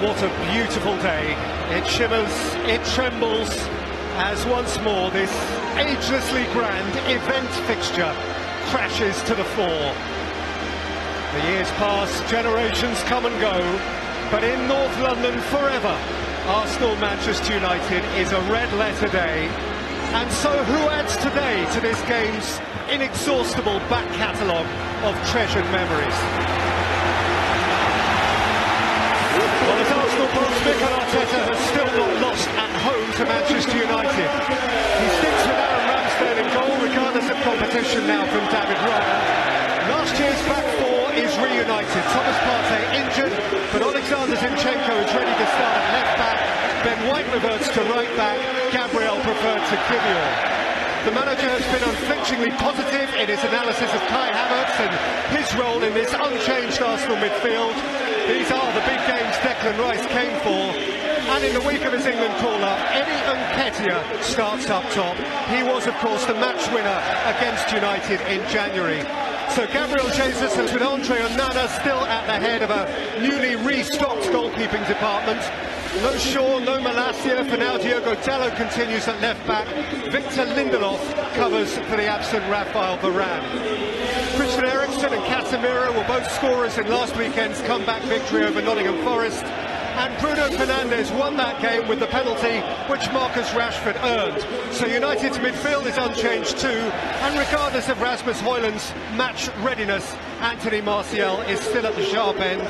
What a beautiful day. It shimmers, it trembles, as once more this agelessly grand event fixture crashes to the fore. The years pass, generations come and go, but in North London forever, Arsenal-Manchester United is a red-letter day. And so who adds today to this game's inexhaustible back catalogue of treasured memories? Well, as Arsenal boss Mikel Arteta has still not lost at home to Manchester United. He sticks with Aaron Ramsdale in goal, regardless of competition now from David Raya. Last year's back four is reunited. Thomas Partey injured, but Alexander Zinchenko is ready to start at left back. Ben White reverts to right back. Gabriel preferred to Kivior. The manager has been unflinchingly positive in his analysis of Kai Havertz and his role in this unchanged Arsenal midfield. These are the big games Declan Rice came for. And in the week of his England call-up, Eddie Nketiah starts up top. He was, of course, the match winner against United in January. So Gabriel Jesus with Andre Onana still at the head of a newly restocked goalkeeping department. No Shaw, no Malacia. For now, Diogo Dalot continues at left back. Victor Lindelof covers for the absent Rafael Varane. Christian Eriksen and Casemiro were both scorers in last weekend's comeback victory over Nottingham Forest. And Bruno Fernandes won that game with the penalty which Marcus Rashford earned. So United's midfield is unchanged too, and regardless of Rasmus Højlund's match readiness, Anthony Martial is still at the sharp end.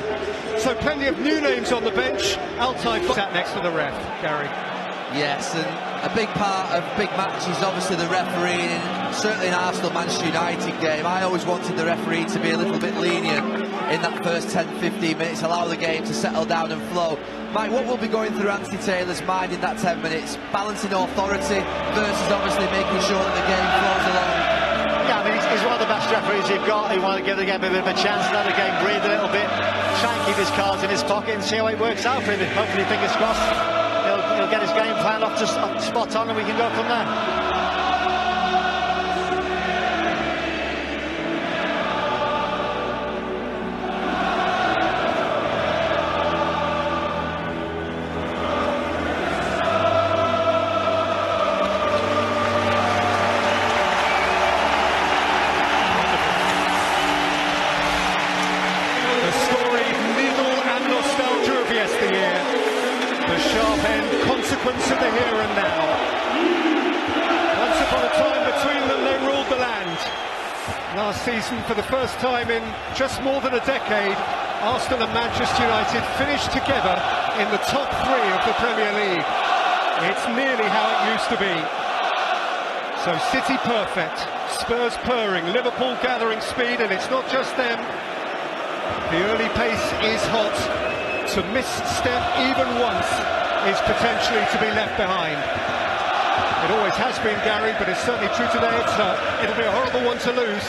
So plenty of new names on the bench. Altai sat next to the ref, Gary. Yes, and a big part of big matches, obviously the refereeing, certainly in Arsenal-Manchester United game. I always wanted the referee to be a little bit lenient in that first 10-15 minutes, allow the game to settle down and flow. Mike, what will be going through Anthony Taylor's mind in that 10 minutes? Balancing authority versus obviously making sure that the game flows along. Yeah, I mean, he's one of the best referees you've got. He want to give the game a bit of a chance, let the game breathe a little bit, try and keep his cards in his pocket and see how it works out for him. Hopefully, fingers crossed, he'll get his game plan off to spot on and we can go from there. The sharp end, consequence of the here and now. Once upon a time between them they ruled the land. Last season, for the first time in just more than a decade, Arsenal and Manchester United finished together in the top three of the Premier League. It's nearly how it used to be. So City perfect, Spurs purring, Liverpool gathering speed, and it's not just them. The early pace is hot. To misstep even once is potentially to be left behind. It always has been, Gary, but it's certainly true today. It'll be a horrible one to lose.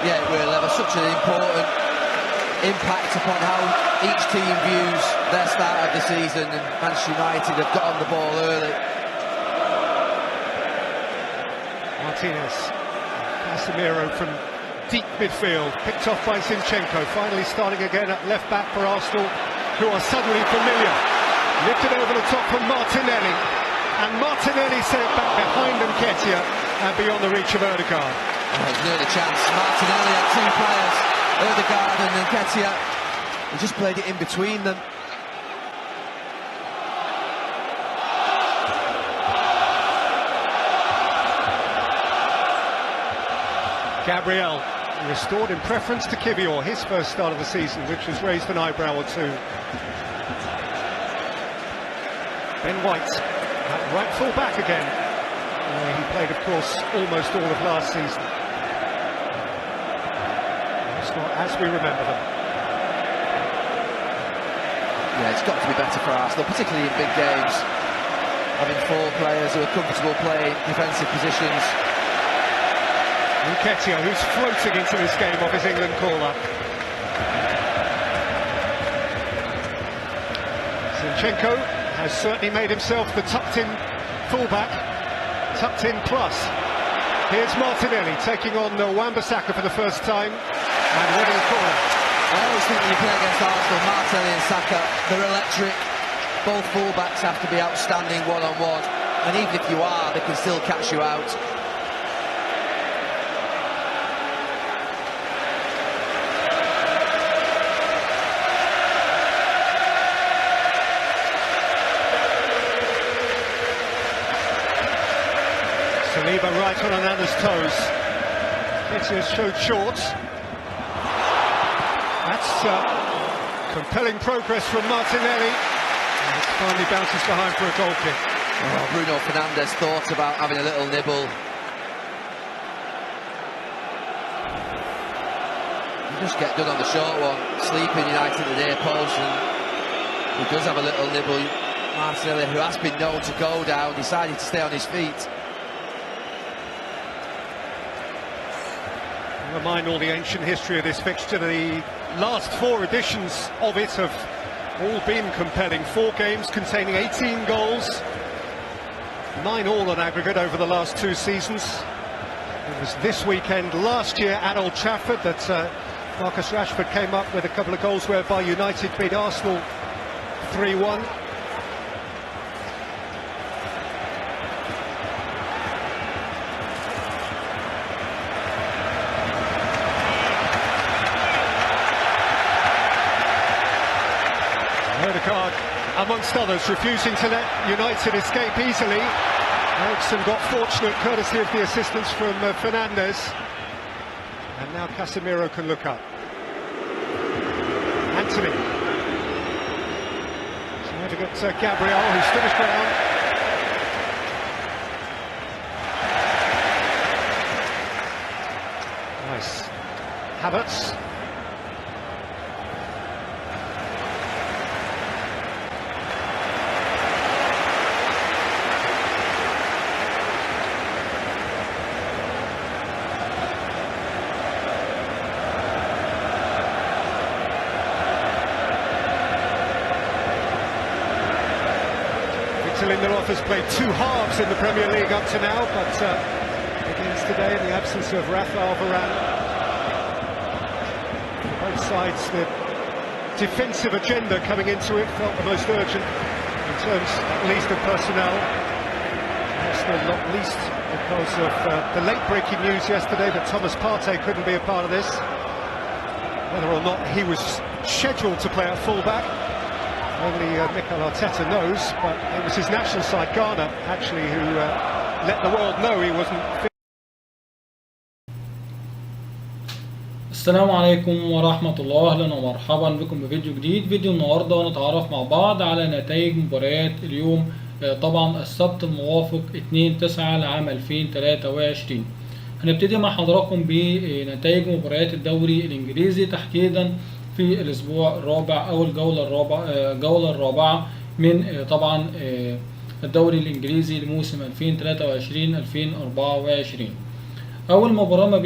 Yeah, it will have such an important impact upon how each team views their start of the season, and Manchester United have got on the ball early. Martinez, Casemiro from deep midfield, picked off by Zinchenko, finally starting again at left back for Arsenal, who are suddenly familiar. Lifted over the top from Martinelli, and Martinelli sent it back behind Nketiah and beyond the reach of Odegaard. Oh, there's nearly a chance. Martinelli had two players, Odegaard and Nketiah. He just played it in between them. Gabriel restored in preference to Kivior, his first start of the season, which has raised an eyebrow or two. Ben White, at right full back again. He played, of course, almost all of last season. It's not as we remember them. Yeah, it's got to be better for Arsenal, particularly in big games. Having four players who are comfortable playing defensive positions. Nketiah, who's floating into this game off his England call-up. Zinchenko has certainly made himself the tucked-in fullback, tucked-in plus. Here's Martinelli taking on Wan-Bissaka for the first time, and winning the corner. I always think when you play against Arsenal, Martinelli and Saka, they're electric. both fullbacks have to be outstanding one-on-one, and even if you are, they can still catch you out. Saliba right on Anana's toes. It's showed short. That's compelling progress from Martinelli. And it finally bounces behind for a goal kick. Oh, Bruno Fernandes thought about having a little nibble. You just get done on the short one. Sleeping United at the near post, and he does have a little nibble. Martinelli, who has been known to go down, decided to stay on his feet. Remind all the ancient history of this fixture. The last 4 editions of it have all been compelling. 4 games containing 18 goals, 9 all on aggregate over the last 2 seasons. It was this weekend last year at Old Trafford that Marcus Rashford came up with a couple of goals whereby United beat Arsenal 3-1. Card, amongst others, refusing to let United escape easily. Eriksson got fortunate courtesy of the assistance from Fernandes, and now Casemiro can look up. Anthony trying to get Gabriel, who stood his ground. Nice. Havertz. Lindelof has played 2 halves in the Premier League up to now, but begins today in the absence of Rafael Varane. For both sides, the defensive agenda coming into it felt the most urgent in terms, at least, of personnel. Arsenal not least because of the late-breaking news yesterday that Thomas Partey couldn't be a part of this. Whether or not he was scheduled to play at full-back, only Mikel Arteta knows, but it was his national side, Ghana, actually, who let the world know he wasn't fit. السلام عليكم ورحمة الله، أهلا ومرحبا بكم بفيديو جديد. فيديو النهاردة نتعرف مع بعض على نتائج مباريات اليوم، طبعا السبت الموافق 2/9 لعام 2023. هنبتدي مع حضراتكم بنتائج مباريات الدوري الإنجليزي تحديدا في الأسبوع الرابع أو الجولة الرابعة من طبعا الدوري الإنجليزي لموسم 2023-2024. أول مباراة ما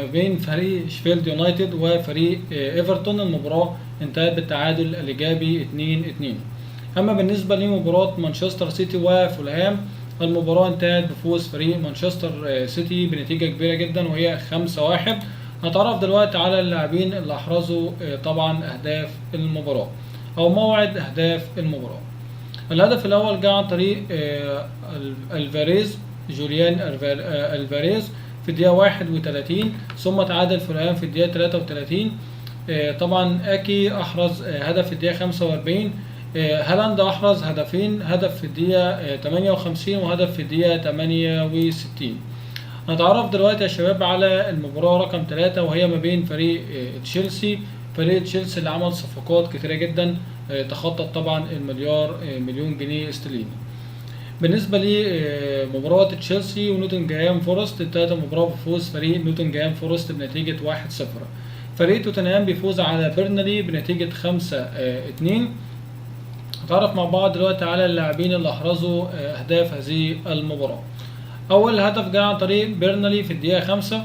بين فريق شيفيلد يونايتد وفريق إيفرتون. المباراة انتهت بالتعادل الإيجابي 2-2. أما بالنسبة لمباراة مانشستر سيتي وفولهام، المباراة انتهت بفوز فريق مانشستر سيتي بنتيجة كبيرة جدا وهي 5-1. هنتعرف دلوقتي على اللاعبين اللي أحرزوا طبعا أهداف المباراة أو موعد أهداف المباراة. الهدف الأول جاء عن طريق جوليان الفاريز في الدقيقة 31، ثم تعادل فولهام في الدقيقة 33. طبعا أكي أحرز هدف في الدقيقة 45. هالاند أحرز هدفين، هدف في الدقيقة 58 وهدف في الدقيقة 68. هنتعرف دلوقتي يا شباب على المباراة رقم 3 وهي ما بين فريق تشيلسي. فريق تشيلسي اللي عمل صفقات كتيرة جدا تخطت طبعا مليون جنيه استرليني. بالنسبة لمباراة تشيلسي ونوتنجهام فورست، انتهت المباراة بفوز فريق نوتنجهام فورست بنتيجة 1-0. فريق توتنهام بيفوز على بيرنلي بنتيجة 5-2. نتعرف مع بعض دلوقتي على اللاعبين اللي أحرزوا أهداف هذه المباراة. أول هدف جاء عن طريق بيرنلي في الدقيقة 5،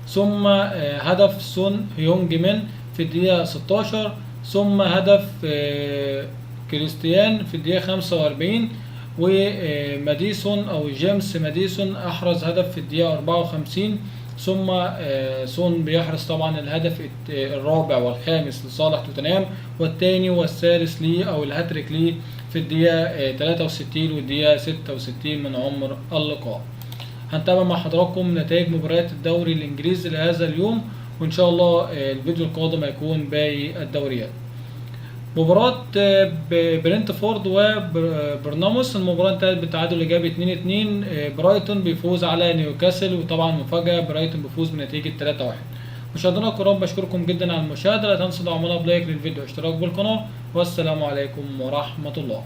ثم هدف سون هيونج من في الدقيقة 16، ثم هدف كريستيان في الدقيقة 45، وماديسون أو جيمس ماديسون أحرز هدف في الدقيقة 54، ثم سون بيحرز طبعا الهدف الرابع والخامس لصالح توتنهام، والثاني والثالث ليه او الهاتريك ليه في الدقيقة 63 والدقيقة 66 من عمر اللقاء. هنتابع مع حضراتكم نتائج مباريات الدوري الانجليزي لهذا اليوم، وان شاء الله الفيديو القادم هيكون باقي الدوريات. مباراة برنتفورد وبرناموس، المباراة انتهت بالتعادل الايجابي 2-2. برايتون بيفوز على نيوكاسل، وطبعا مفاجأة برايتون بيفوز بنتيجة 3-1. مشاهدينا الكرام بشكركم جدا على المشاهدة، لا تنسوا دعمونا بلايك للفيديو واشتراك بالقناة، والسلام عليكم ورحمة الله.